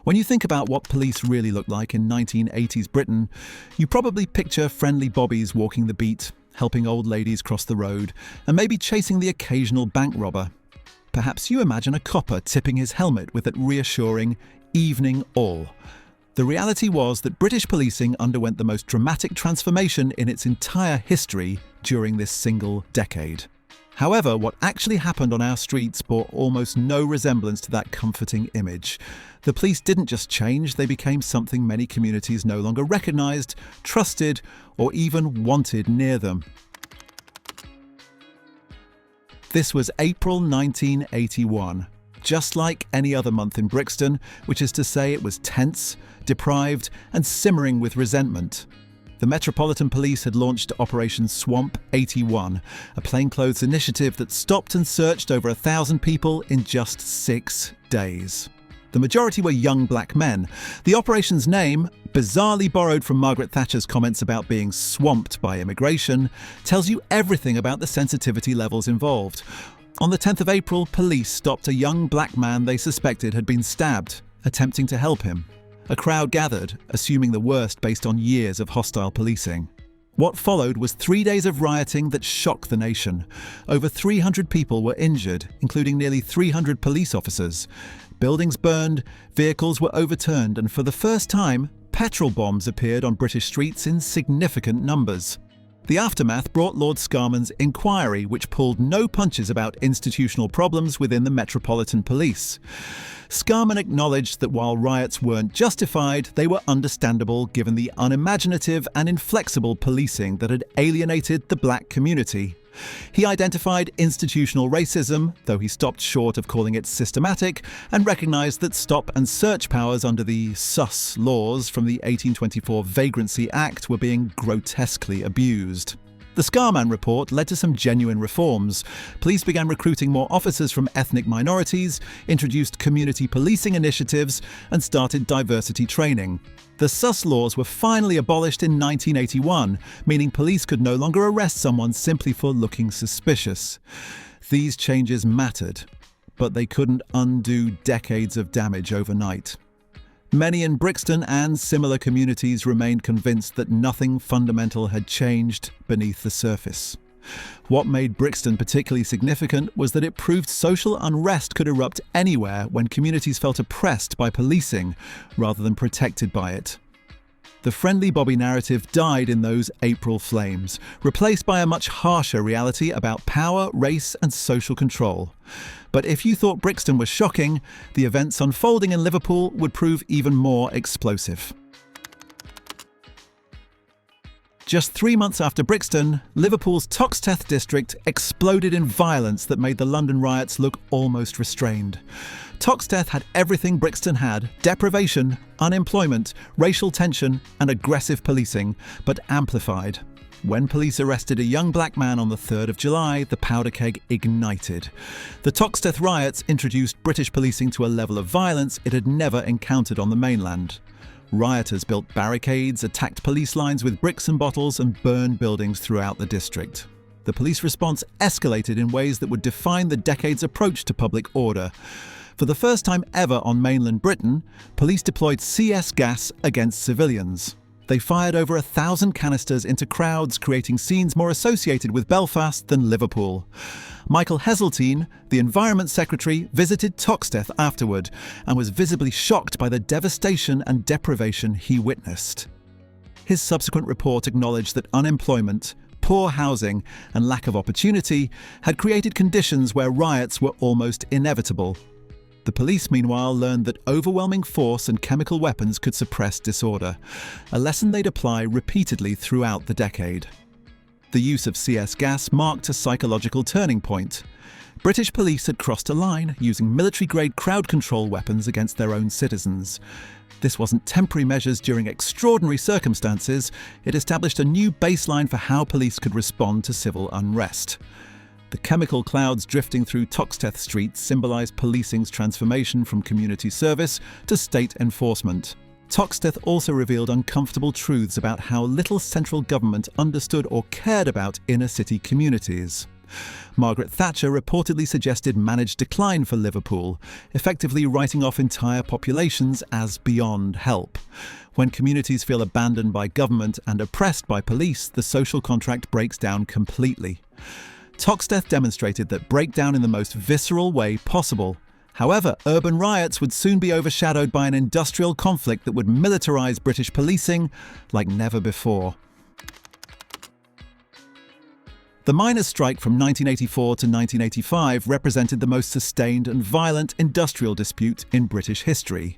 When you think about what police really looked like in 1980s Britain, you probably picture friendly bobbies walking the beat, helping old ladies cross the road, and maybe chasing the occasional bank robber. Perhaps you imagine a copper tipping his helmet with that reassuring "evening all." The reality was that British policing underwent the most dramatic transformation in its entire history during this single decade. However, what actually happened on our streets bore almost no resemblance to that comforting image. The police didn't just change, they became something many communities no longer recognised, trusted, or even wanted near them. This was April 1981. Just like any other month in Brixton, which is to say it was tense, deprived, and simmering with resentment. The Metropolitan Police had launched Operation Swamp 81, a plainclothes initiative that stopped and searched over 1,000 people in just 6 days. The majority were young black men. The operation's name, bizarrely borrowed from Margaret Thatcher's comments about being swamped by immigration, tells you everything about the sensitivity levels involved. On the 10th of April, police stopped a young black man they suspected had been stabbed, attempting to help him. A crowd gathered, assuming the worst based on years of hostile policing. What followed was 3 days of rioting that shocked the nation. Over 300 people were injured, including nearly 300 police officers. Buildings burned, vehicles were overturned, and for the first time, petrol bombs appeared on British streets in significant numbers. The aftermath brought Lord Scarman's inquiry, which pulled no punches about institutional problems within the Metropolitan Police. Scarman acknowledged that while riots weren't justified, they were understandable given the unimaginative and inflexible policing that had alienated the black community. He identified institutional racism, though he stopped short of calling it systematic, and recognised that stop and search powers under the sus laws from the 1824 Vagrancy Act were being grotesquely abused. The Scarman report led to some genuine reforms. Police began recruiting more officers from ethnic minorities, introduced community policing initiatives, and started diversity training. The sus laws were finally abolished in 1981, meaning police could no longer arrest someone simply for looking suspicious. These changes mattered, but they couldn't undo decades of damage overnight. Many in Brixton and similar communities remained convinced that nothing fundamental had changed beneath the surface. What made Brixton particularly significant was that it proved social unrest could erupt anywhere when communities felt oppressed by policing rather than protected by it. The friendly Bobby narrative died in those April flames, replaced by a much harsher reality about power, race, and social control. But if you thought Brixton was shocking, the events unfolding in Liverpool would prove even more explosive. Just 3 months after Brixton, Liverpool's Toxteth district exploded in violence that made the London riots look almost restrained. Toxteth had everything Brixton had: deprivation, unemployment, racial tension, and aggressive policing, but amplified. When police arrested a young black man on the 3rd of July, the powder keg ignited. The Toxteth riots introduced British policing to a level of violence it had never encountered on the mainland. Rioters built barricades, attacked police lines with bricks and bottles, and burned buildings throughout the district. The police response escalated in ways that would define the decade's approach to public order. For the first time ever on mainland Britain, police deployed CS gas against civilians. They fired over 1,000 canisters into crowds, creating scenes more associated with Belfast than Liverpool. Michael Heseltine, the Environment Secretary, visited Toxteth afterward and was visibly shocked by the devastation and deprivation he witnessed. His subsequent report acknowledged that unemployment, poor housing, and lack of opportunity had created conditions where riots were almost inevitable. The police, meanwhile, learned that overwhelming force and chemical weapons could suppress disorder, a lesson they'd apply repeatedly throughout the decade. The use of CS gas marked a psychological turning point. British police had crossed a line, using military-grade crowd control weapons against their own citizens. This wasn't temporary measures during extraordinary circumstances, it established a new baseline for how police could respond to civil unrest. The chemical clouds drifting through Toxteth streets symbolised policing's transformation from community service to state enforcement. Toxteth also revealed uncomfortable truths about how little central government understood or cared about inner-city communities. Margaret Thatcher reportedly suggested managed decline for Liverpool, effectively writing off entire populations as beyond help. When communities feel abandoned by government and oppressed by police, the social contract breaks down completely. Toxteth demonstrated that breakdown in the most visceral way possible. However, urban riots would soon be overshadowed by an industrial conflict that would militarize British policing like never before. The miners' strike from 1984 to 1985 represented the most sustained and violent industrial dispute in British history,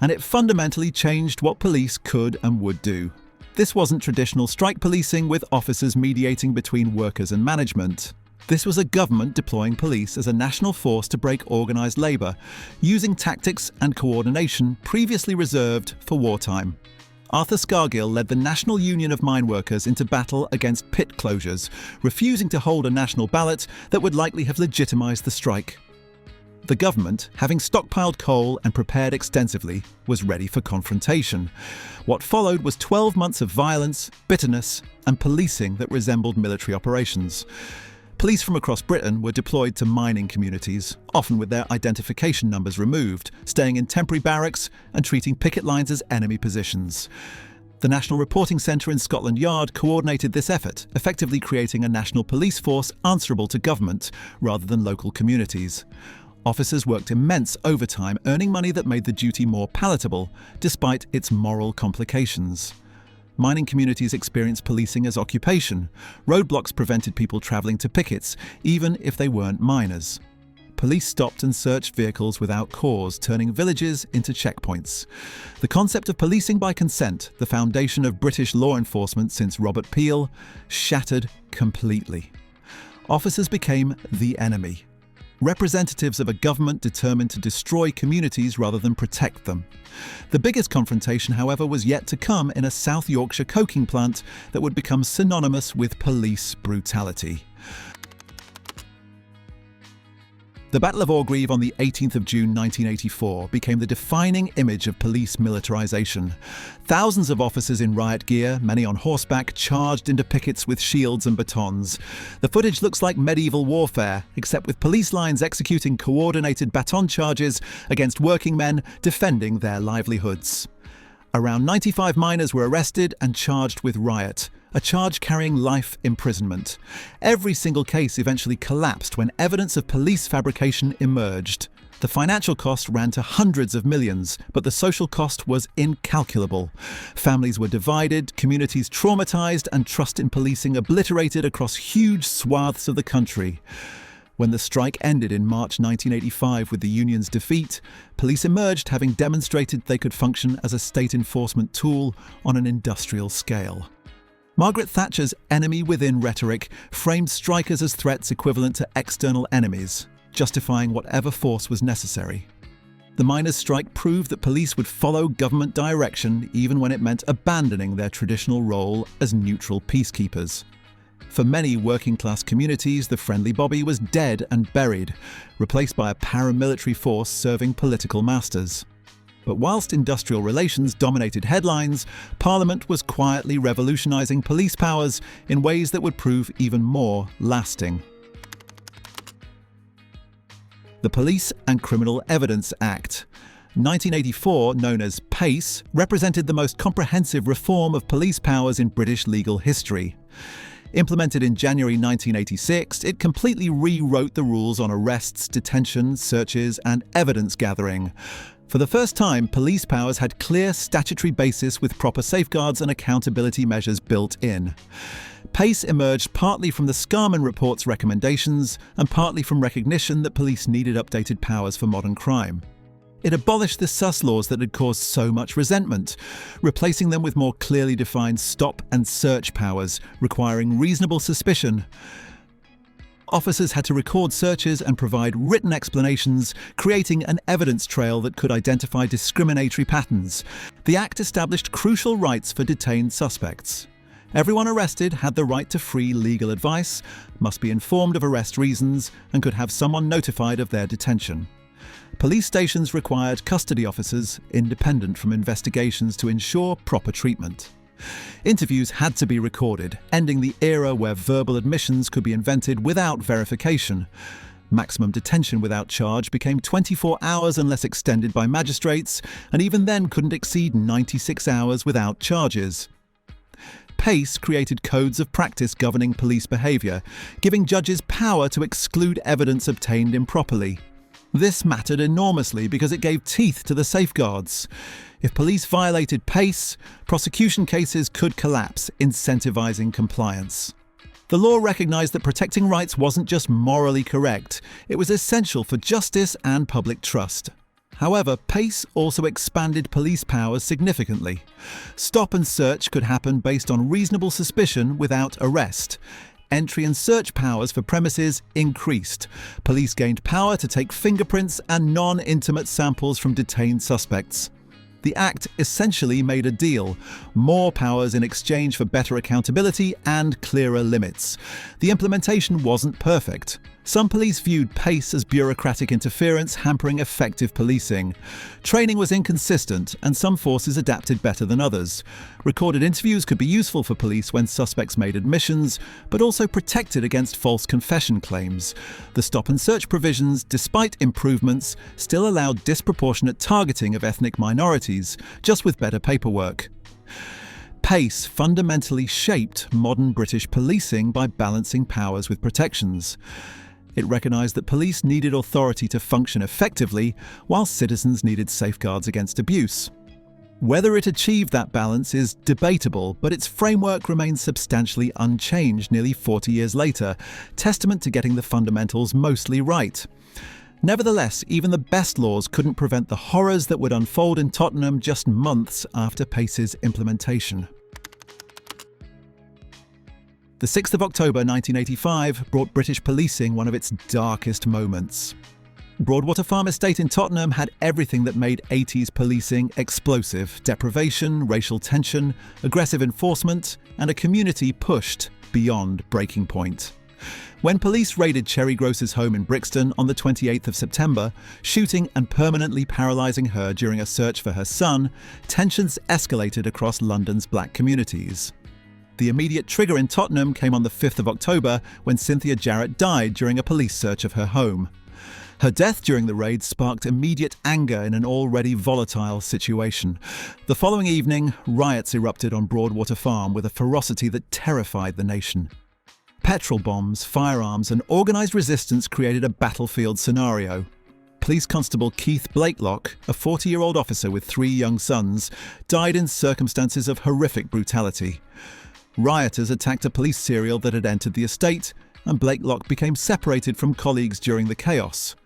and it fundamentally changed what police could and would do. This wasn't traditional strike policing with officers mediating between workers and management. This was a government deploying police as a national force to break organised labour, using tactics and coordination previously reserved for wartime. Arthur Scargill led the National Union of Mine Workers into battle against pit closures, refusing to hold a national ballot that would likely have legitimised the strike. The government, having stockpiled coal and prepared extensively, was ready for confrontation. What followed was 12 months of violence, bitterness, and policing that resembled military operations. Police from across Britain were deployed to mining communities, often with their identification numbers removed, staying in temporary barracks and treating picket lines as enemy positions. The National Reporting Centre in Scotland Yard coordinated this effort, effectively creating a national police force answerable to government rather than local communities. Officers worked immense overtime, earning money that made the duty more palatable, despite its moral complications. Mining communities experienced policing as occupation. Roadblocks prevented people travelling to pickets, even if they weren't miners. Police stopped and searched vehicles without cause, turning villages into checkpoints. The concept of policing by consent, the foundation of British law enforcement since Robert Peel, shattered completely. Officers became the enemy. Representatives of a government determined to destroy communities rather than protect them. The biggest confrontation, however, was yet to come in a South Yorkshire coking plant that would become synonymous with police brutality. The Battle of Orgreave on the 18th of June 1984 became the defining image of police militarisation. Thousands of officers in riot gear, many on horseback, charged into pickets with shields and batons. The footage looks like medieval warfare, except with police lines executing coordinated baton charges against working men defending their livelihoods. Around 95 miners were arrested and charged with riot, a charge carrying life imprisonment. Every single case eventually collapsed when evidence of police fabrication emerged. The financial cost ran to hundreds of millions, but the social cost was incalculable. Families were divided, communities traumatised, and trust in policing obliterated across huge swaths of the country. When the strike ended in March 1985 with the union's defeat, police emerged having demonstrated they could function as a state enforcement tool on an industrial scale. Margaret Thatcher's enemy within rhetoric framed strikers as threats equivalent to external enemies, justifying whatever force was necessary. The miners' strike proved that police would follow government direction even when it meant abandoning their traditional role as neutral peacekeepers. For many working-class communities, the friendly bobby was dead and buried, replaced by a paramilitary force serving political masters. But whilst industrial relations dominated headlines, Parliament was quietly revolutionising police powers in ways that would prove even more lasting. The Police and Criminal Evidence Act. 1984, known as PACE, represented the most comprehensive reform of police powers in British legal history. Implemented in January 1986, it completely rewrote the rules on arrests, detention, searches, and evidence gathering. For the first time, police powers had clear statutory basis with proper safeguards and accountability measures built in. PACE emerged partly from the Scarman Report's recommendations and partly from recognition that police needed updated powers for modern crime. It abolished the sus laws that had caused so much resentment, replacing them with more clearly defined stop and search powers, requiring reasonable suspicion. Officers had to record searches and provide written explanations, creating an evidence trail that could identify discriminatory patterns. The Act established crucial rights for detained suspects. Everyone arrested had the right to free legal advice, must be informed of arrest reasons, and could have someone notified of their detention. Police stations required custody officers, independent from investigations, to ensure proper treatment. Interviews had to be recorded, ending the era where verbal admissions could be invented without verification. Maximum detention without charge became 24 hours unless extended by magistrates, and even then couldn't exceed 96 hours without charges. Pace created codes of practice governing police behaviour, giving judges power to exclude evidence obtained improperly. This mattered enormously because it gave teeth to the safeguards. If police violated Pace, prosecution cases could collapse, incentivising compliance. The law recognised that protecting rights wasn't just morally correct, it was essential for justice and public trust. However, Pace also expanded police powers significantly. Stop and search could happen based on reasonable suspicion without arrest. Entry and search powers for premises increased. Police gained power to take fingerprints and non-intimate samples from detained suspects. The Act essentially made a deal: more powers in exchange for better accountability and clearer limits. The implementation wasn't perfect. Some police viewed Pace as bureaucratic interference, hampering effective policing. Training was inconsistent, and some forces adapted better than others. Recorded interviews could be useful for police when suspects made admissions, but also protected against false confession claims. The stop and search provisions, despite improvements, still allowed disproportionate targeting of ethnic minorities, just with better paperwork. Pace fundamentally shaped modern British policing by balancing powers with protections. It recognised that police needed authority to function effectively, while citizens needed safeguards against abuse. Whether it achieved that balance is debatable, but its framework remains substantially unchanged nearly 40 years later, testament to getting the fundamentals mostly right. Nevertheless, even the best laws couldn't prevent the horrors that would unfold in Tottenham just months after Pace's implementation. The 6th of October 1985 brought British policing one of its darkest moments. Broadwater Farm estate in Tottenham had everything that made 80s policing explosive: deprivation, racial tension, aggressive enforcement, and a community pushed beyond breaking point. When police raided Cherry Groce's home in Brixton on the 28th of September, shooting and permanently paralysing her during a search for her son, tensions escalated across London's black communities. The immediate trigger in Tottenham came on the 5th of October when Cynthia Jarrett died during a police search of her home. Her death during the raid sparked immediate anger in an already volatile situation. The following evening, riots erupted on Broadwater Farm with a ferocity that terrified the nation. Petrol bombs, firearms, and organised resistance created a battlefield scenario. Police Constable Keith Blakelock, a 40-year-old officer with 3 young sons, died in circumstances of horrific brutality. Rioters attacked a police serial that had entered the estate, and Blakelock became separated from colleagues during the chaos.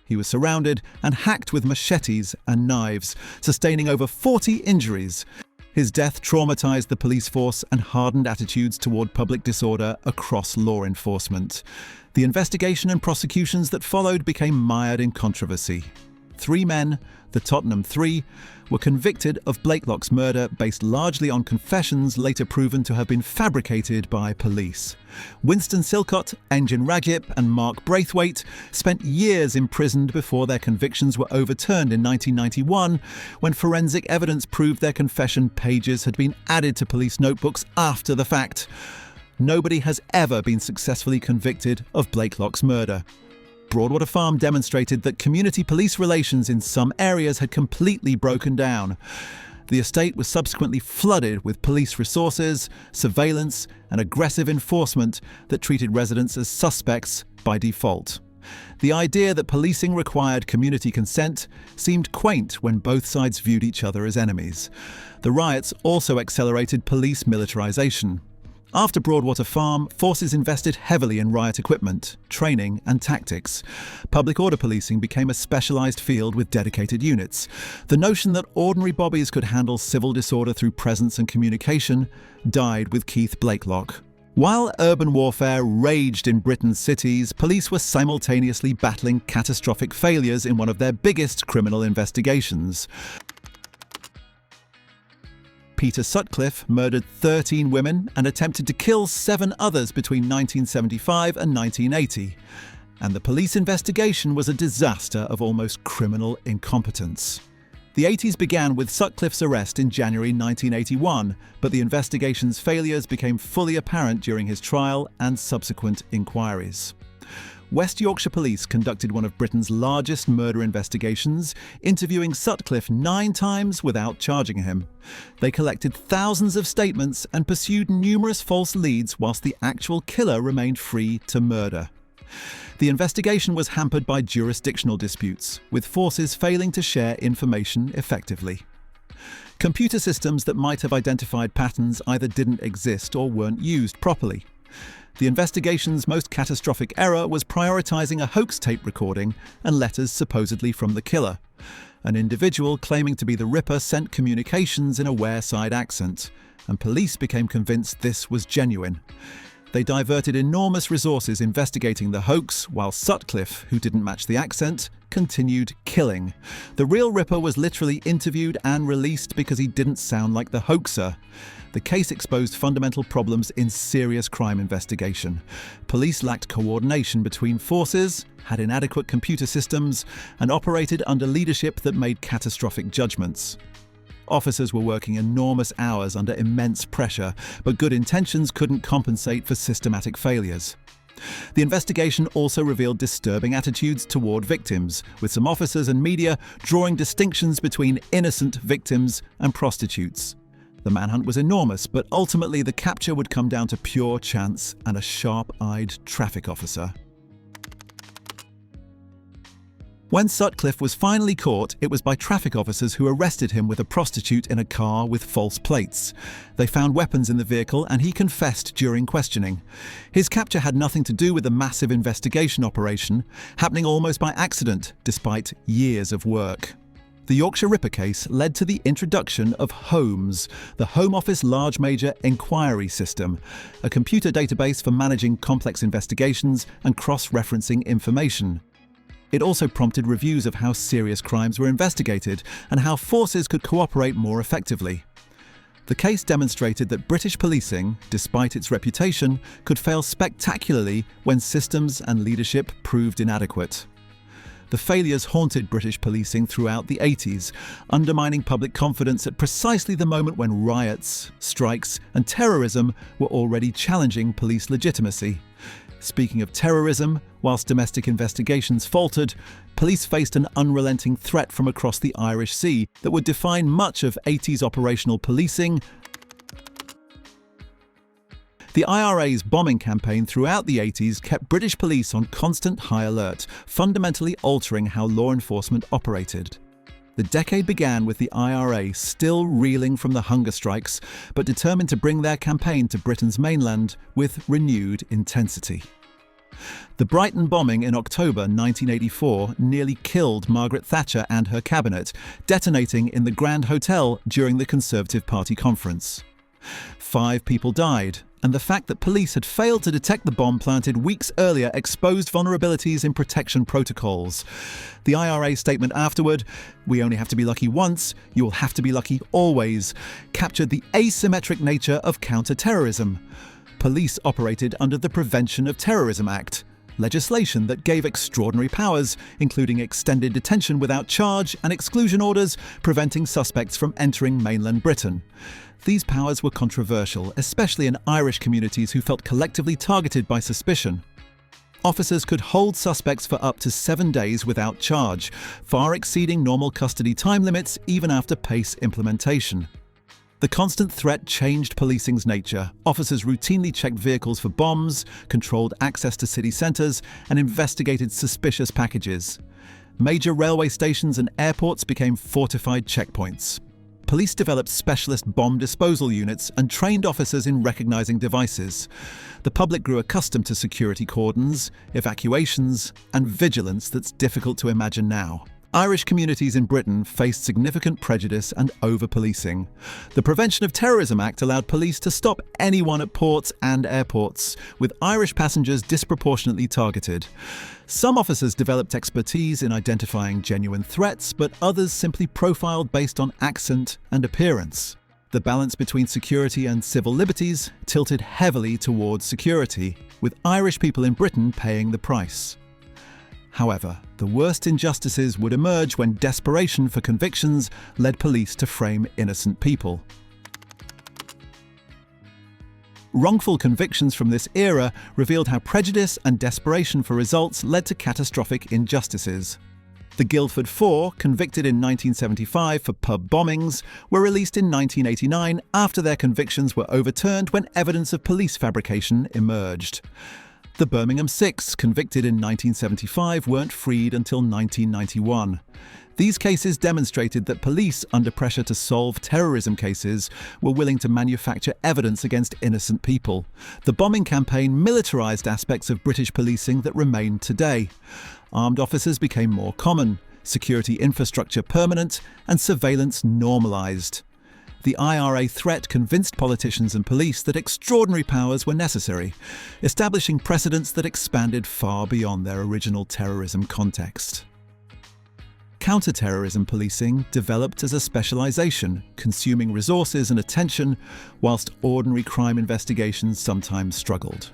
He was surrounded and hacked with machetes and knives, sustaining over 40 injuries. His death traumatised the police force and hardened attitudes toward public disorder across law enforcement. The investigation and prosecutions that followed became mired in controversy. 3 men, the Tottenham Three, were convicted of Blakelock's murder based largely on confessions later proven to have been fabricated by police. Winston Silcott, Engin Ragip and Mark Braithwaite spent years imprisoned before their convictions were overturned in 1991, when forensic evidence proved their confession pages had been added to police notebooks after the fact. Nobody has ever been successfully convicted of Blakelock's murder. Broadwater Farm demonstrated that community police relations in some areas had completely broken down. The estate was subsequently flooded with police resources, surveillance, and aggressive enforcement that treated residents as suspects by default. The idea that policing required community consent seemed quaint when both sides viewed each other as enemies. The riots also accelerated police militarisation. After Broadwater Farm, forces invested heavily in riot equipment, training and tactics. Public order policing became a specialised field with dedicated units. The notion that ordinary bobbies could handle civil disorder through presence and communication died with Keith Blakelock. While urban warfare raged in Britain's cities, police were simultaneously battling catastrophic failures in one of their biggest criminal investigations. Peter Sutcliffe murdered 13 women and attempted to kill 7 others between 1975 and 1980. And the police investigation was a disaster of almost criminal incompetence. The 80s began with Sutcliffe's arrest in January 1981, but the investigation's failures became fully apparent during his trial and subsequent inquiries. West Yorkshire Police conducted one of Britain's largest murder investigations, interviewing Sutcliffe 9 times without charging him. They collected thousands of statements and pursued numerous false leads whilst the actual killer remained free to murder. The investigation was hampered by jurisdictional disputes, with forces failing to share information effectively. Computer systems that might have identified patterns either didn't exist or weren't used properly. The investigation's most catastrophic error was prioritising a hoax tape recording and letters supposedly from the killer. An individual claiming to be the Ripper sent communications in a Wearside accent, and police became convinced this was genuine. They diverted enormous resources investigating the hoax, while Sutcliffe, who didn't match the accent, continued killing. The real Ripper was literally interviewed and released because he didn't sound like the hoaxer. The case exposed fundamental problems in serious crime investigation. Police lacked coordination between forces, had inadequate computer systems, and operated under leadership that made catastrophic judgments. Officers were working enormous hours under immense pressure, but good intentions couldn't compensate for systematic failures. The investigation also revealed disturbing attitudes toward victims, with some officers and media drawing distinctions between innocent victims and prostitutes. The manhunt was enormous, but ultimately the capture would come down to pure chance and a sharp-eyed traffic officer. When Sutcliffe was finally caught, it was by traffic officers who arrested him with a prostitute in a car with false plates. They found weapons in the vehicle and he confessed during questioning. His capture had nothing to do with the massive investigation operation, happening almost by accident, despite years of work. The Yorkshire Ripper case led to the introduction of HOMES, the Home Office Large Major Inquiry System, a computer database for managing complex investigations and cross-referencing information. It also prompted reviews of how serious crimes were investigated and how forces could cooperate more effectively. The case demonstrated that British policing, despite its reputation, could fail spectacularly when systems and leadership proved inadequate. The failures haunted British policing throughout the 80s, undermining public confidence at precisely the moment when riots, strikes, and terrorism were already challenging police legitimacy. Speaking of terrorism, whilst domestic investigations faltered, police faced an unrelenting threat from across the Irish Sea that would define much of 80s operational policing. The IRA's bombing campaign throughout the 80s kept British police on constant high alert, fundamentally altering how law enforcement operated. The decade began with the IRA still reeling from the hunger strikes, but determined to bring their campaign to Britain's mainland with renewed intensity. The Brighton bombing in October 1984 nearly killed Margaret Thatcher and her cabinet, detonating in the Grand Hotel during the Conservative Party conference. 5 people died, and the fact that police had failed to detect the bomb planted weeks earlier exposed vulnerabilities in protection protocols. The IRA statement afterward, "We only have to be lucky once, you will have to be lucky always," captured the asymmetric nature of counterterrorism. Police operated under the Prevention of Terrorism Act, legislation that gave extraordinary powers, including extended detention without charge and exclusion orders preventing suspects from entering mainland Britain. These powers were controversial, especially in Irish communities who felt collectively targeted by suspicion. Officers could hold suspects for up to 7 days without charge, far exceeding normal custody time limits even after PACE implementation. The constant threat changed policing's nature. Officers routinely checked vehicles for bombs, controlled access to city centres, and investigated suspicious packages. Major railway stations and airports became fortified checkpoints. Police developed specialist bomb disposal units and trained officers in recognising devices. The public grew accustomed to security cordons, evacuations, and vigilance that's difficult to imagine now. Irish communities in Britain faced significant prejudice and over-policing. The Prevention of Terrorism Act allowed police to stop anyone at ports and airports, with Irish passengers disproportionately targeted. Some officers developed expertise in identifying genuine threats, but others simply profiled based on accent and appearance. The balance between security and civil liberties tilted heavily towards security, with Irish people in Britain paying the price. However, the worst injustices would emerge when desperation for convictions led police to frame innocent people. Wrongful convictions from this era revealed how prejudice and desperation for results led to catastrophic injustices. The Guildford Four, convicted in 1975 for pub bombings, were released in 1989 after their convictions were overturned when evidence of police fabrication emerged. The Birmingham Six, convicted in 1975, weren't freed until 1991. These cases demonstrated that police, under pressure to solve terrorism cases, were willing to manufacture evidence against innocent people. The bombing campaign militarised aspects of British policing that remain today. Armed officers became more common, security infrastructure permanent, and surveillance normalised. The IRA threat convinced politicians and police that extraordinary powers were necessary, establishing precedents that expanded far beyond their original terrorism context. Counterterrorism policing developed as a specialisation, consuming resources and attention, whilst ordinary crime investigations sometimes struggled.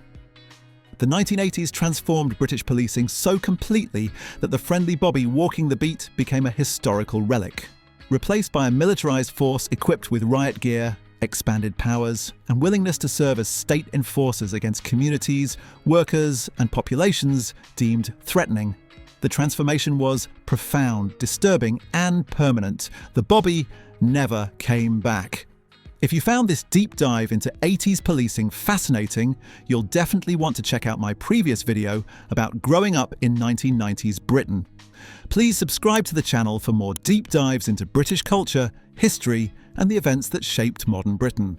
The 1980s transformed British policing so completely that the friendly bobby walking the beat became a historical relic. Replaced by a militarised force equipped with riot gear, expanded powers, and willingness to serve as state enforcers against communities, workers, and populations deemed threatening. The transformation was profound, disturbing, and permanent. The bobby never came back. If you found this deep dive into 80s policing fascinating, you'll definitely want to check out my previous video about growing up in 1990s Britain. Please subscribe to the channel for more deep dives into British culture, history, and the events that shaped modern Britain.